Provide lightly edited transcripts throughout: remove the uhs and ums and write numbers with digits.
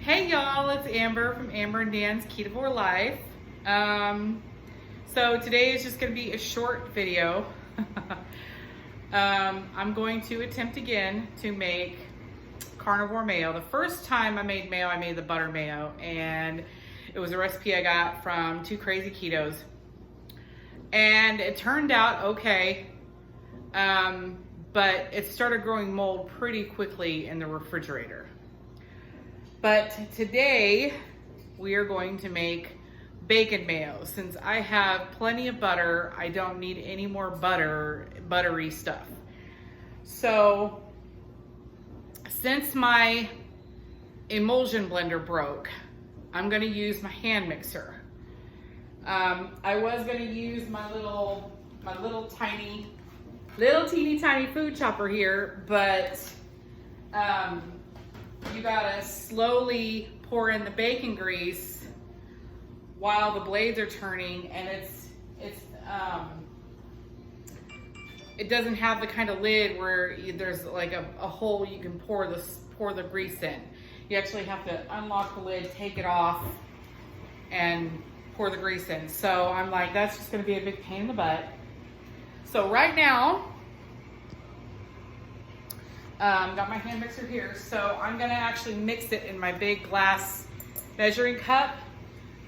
Hey y'all, it's Amber from Amber and Dan's Carnivore Life. So today is just going to be a short video. I'm going to attempt again to make carnivore mayo. The first time I made mayo, I made the butter mayo, and it was a recipe I got from Two Crazy Ketos. And it turned out okay, but it started growing mold pretty quickly in the refrigerator. But today we are going to make bacon mayo. Since I have plenty of butter, I don't need any more buttery stuff. So since my emulsion blender broke, I'm gonna use my hand mixer. I was gonna use my little teeny tiny food chopper here, but you gotta slowly pour in the bacon grease while the blades are turning, and it doesn't have the kind of lid where there's like a hole you can pour the grease in. You actually have to unlock the lid, take it off, and pour the grease in. So I'm like, that's just gonna be a big pain in the butt. So right now, got my hand mixer here, so I'm gonna actually mix it in my big glass measuring cup,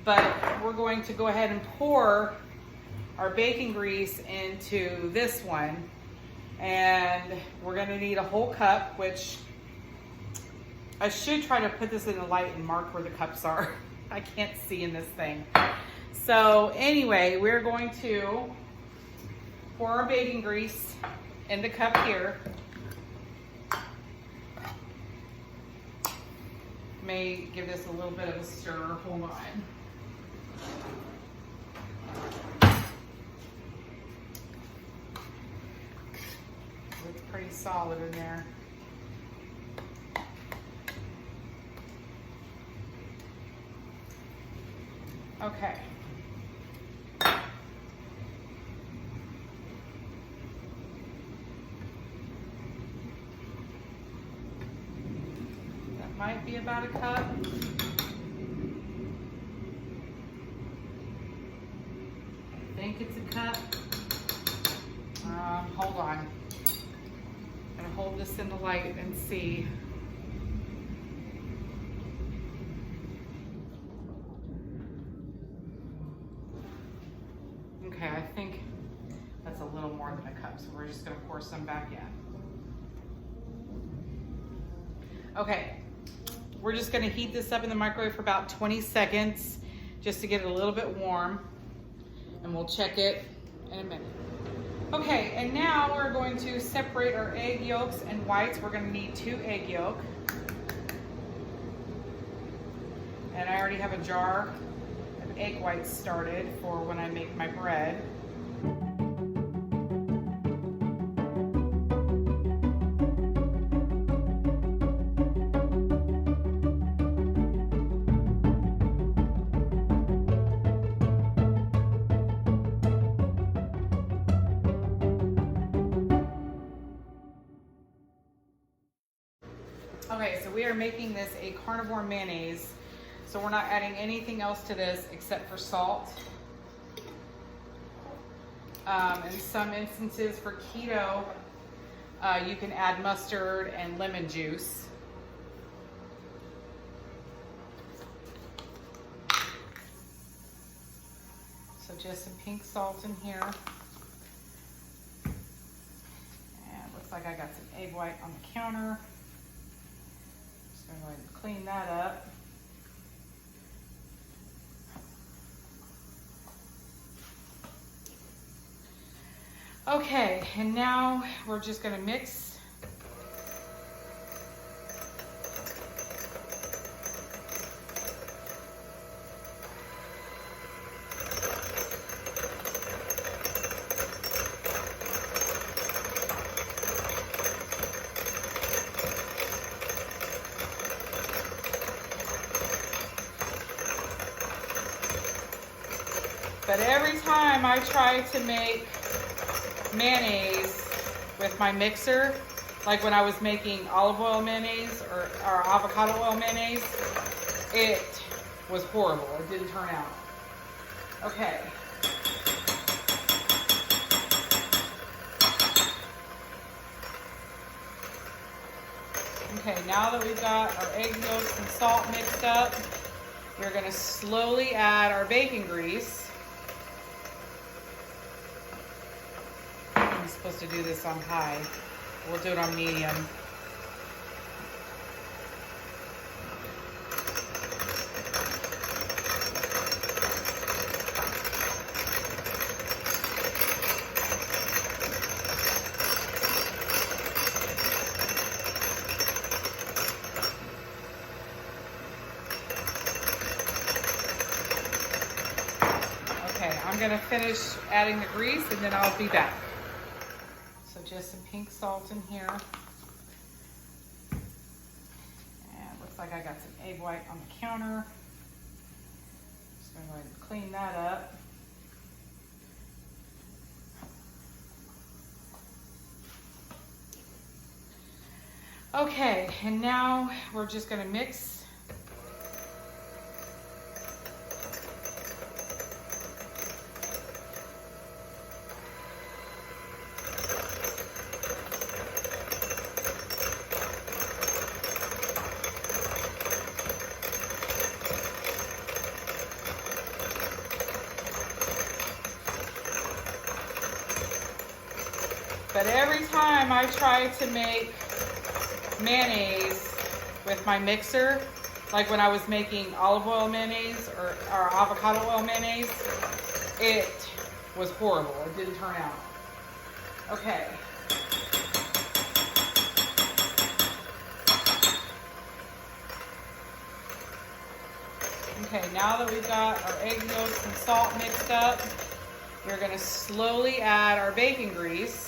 but we're going to go ahead and pour our bacon grease into this one, and we're gonna need a whole cup, which I should try to put this in the light and mark where the cups are. I can't see in this thing. So anyway, we're going to pour our bacon grease in the cup here. May give this a little bit of a stir. Hold on. It's pretty solid in there. Okay. Might be about a cup. I think it's a cup. Hold on. I'm gonna hold this in the light and see. Okay, I think that's a little more than a cup, so we're just gonna pour some back in. Okay. We're just gonna heat this up in the microwave for about 20 seconds just to get it a little bit warm, and we'll check it in a minute. Okay, and now we're going to separate our egg yolks and whites. We're gonna need 2 egg yolk. And I already have a jar of egg whites started for when I make my bread. Okay, so we are making this a carnivore mayonnaise. So we're not adding anything else to this except for salt. In some instances for keto, you can add mustard and lemon juice. So just some pink salt in here. And looks like I got some egg white on the counter. I'm going to clean that up. Okay, and now we're just going to mix. But every time I try to make mayonnaise with my mixer, like when I was making olive oil mayonnaise or avocado oil mayonnaise, It was horrible. It didn't turn out. Okay. Okay, now that we've got our egg yolks and salt mixed up, we're gonna slowly add our bacon grease. I'm supposed to do this on high. We'll do it on medium. Okay, I'm gonna finish adding the grease and then I'll be back. So just some pink salt in here. And looks like I got some egg white on the counter. Just gonna go ahead and clean that up. Okay, and now we're just gonna mix. But every time I try to make mayonnaise with my mixer, like when I was making olive oil mayonnaise or avocado oil mayonnaise, it was horrible. It didn't turn out. Okay. Okay, now that we've got our egg yolks and salt mixed up, we're gonna slowly add our bacon grease.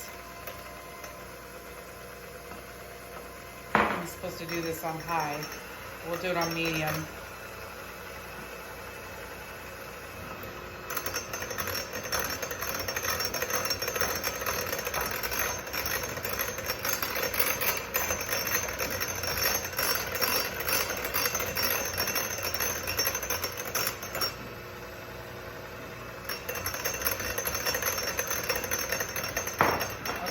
I'm supposed to do this on high. We'll do it on medium.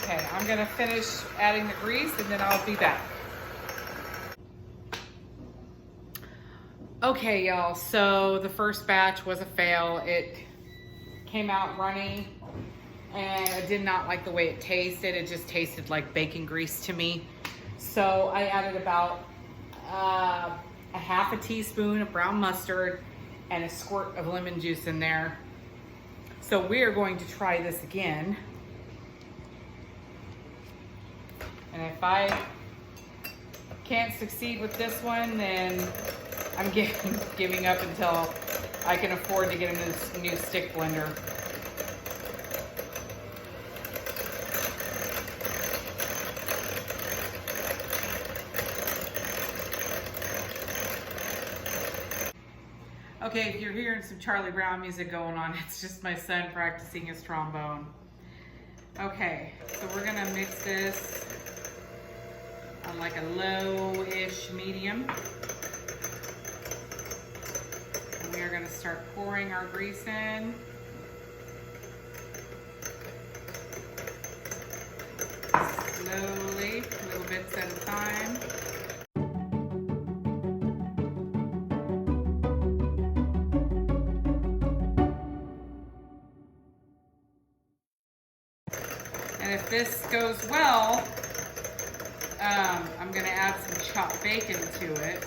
Okay, I'm gonna finish adding the grease and then I'll be back. Okay, y'all, so the first batch was a fail. It came out runny and I did not like the way it tasted. It just tasted like bacon grease to me. So I added about a half a teaspoon of brown mustard and a squirt of lemon juice in there. So we are going to try this again. And if I can't succeed with this one, then I'm giving up until I can afford to get a new stick blender. Okay, if you're hearing some Charlie Brown music going on, it's just my son practicing his trombone. Okay, so we're gonna mix this on like a low-ish medium. And we are gonna start pouring our grease in. Slowly, little bits at a time. And if this goes well, I'm gonna add some chopped bacon to it.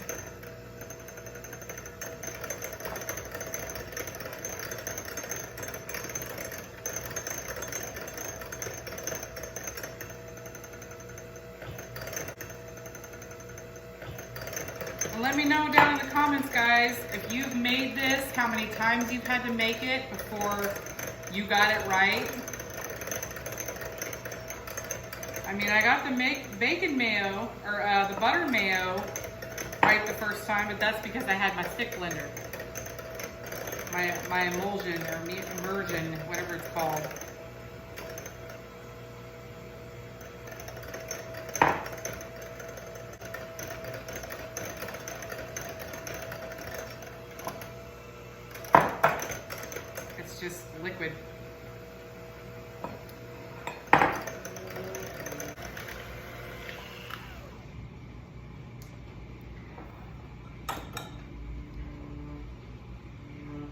And let me know down in the comments, guys, if you've made this, how many times you've had to make it before you got it right. I mean, I got the bacon mayo, or the butter mayo, right the first time, but that's because I had my stick blender. My emulsion, or immersion, whatever it's called. just liquid.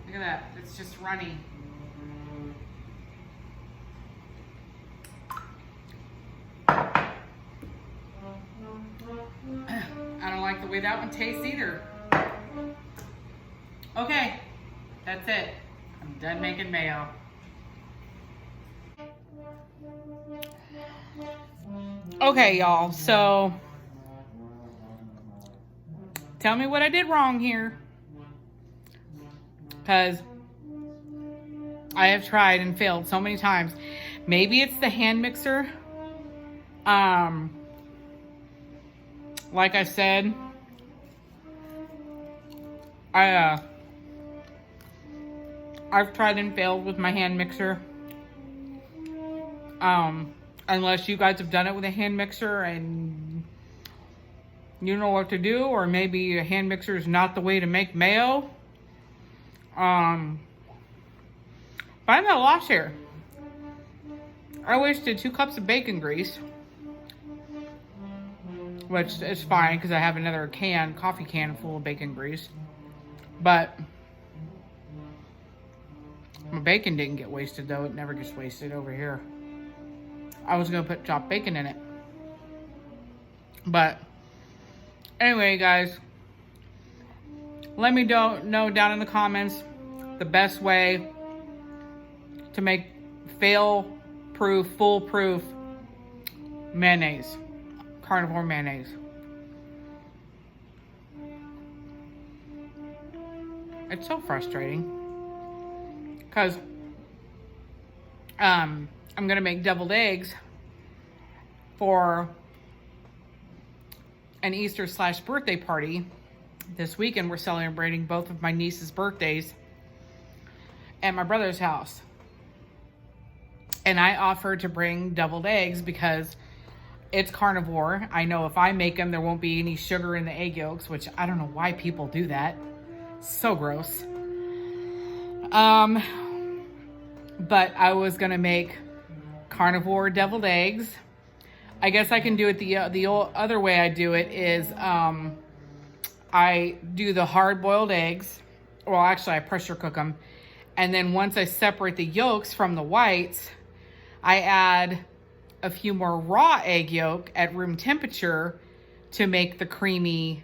Look at that, it's just runny. I don't like the way that one tastes either. Okay, that's it. I'm done making mayo. Okay, y'all, so tell me what I did wrong here. Because I have tried and failed so many times. Maybe it's the hand mixer. Like I said, I've tried and failed with my hand mixer. Unless you guys have done it with a hand mixer and you know what to do, or maybe a hand mixer is not the way to make mayo. But I'm at a loss here. I wasted 2 cups of bacon grease, which is fine because I have another coffee can full of bacon grease. But my bacon didn't get wasted though. It never gets wasted over here. I was gonna put chopped bacon in it. But anyway, guys, let me know down in the comments the best way to make fail-proof, foolproof mayonnaise. Carnivore mayonnaise. It's so frustrating because I'm gonna make deviled eggs for an Easter/birthday party this weekend. We're celebrating both of my niece's birthdays at my brother's house, and I offered to bring deviled eggs because it's carnivore. I know if I make them, there won't be any sugar in the egg yolks, which I don't know why people do that. So gross. But I was gonna make carnivore deviled eggs. I guess I can do it the other way I do it is I do the hard-boiled eggs. Well, actually, I pressure cook them. And then once I separate the yolks from the whites, I add a few more raw egg yolk at room temperature to make the creamy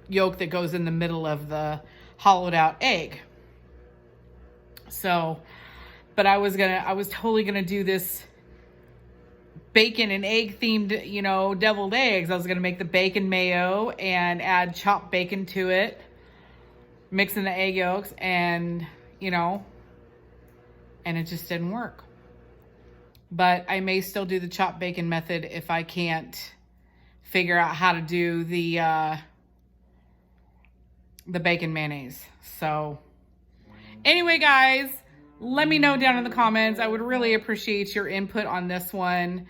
yolk that goes in the middle of the hollowed out egg. So, but I was totally gonna do this bacon and egg themed, you know, deviled eggs. I was gonna make the bacon mayo and add chopped bacon to it, mix in the egg yolks, and you know, and it just didn't work. But I may still do the chopped bacon method if I can't figure out how to do the bacon mayonnaise. So anyway, guys, let me know down in the comments. I would really appreciate your input on this one,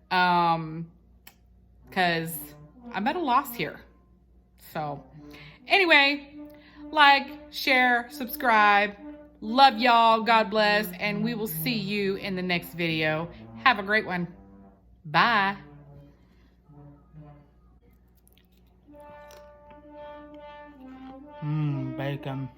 because I'm at a loss here. So anyway, like, share, subscribe. Love y'all. God bless. And we will see you in the next video. Have a great one. Bye. Bacon.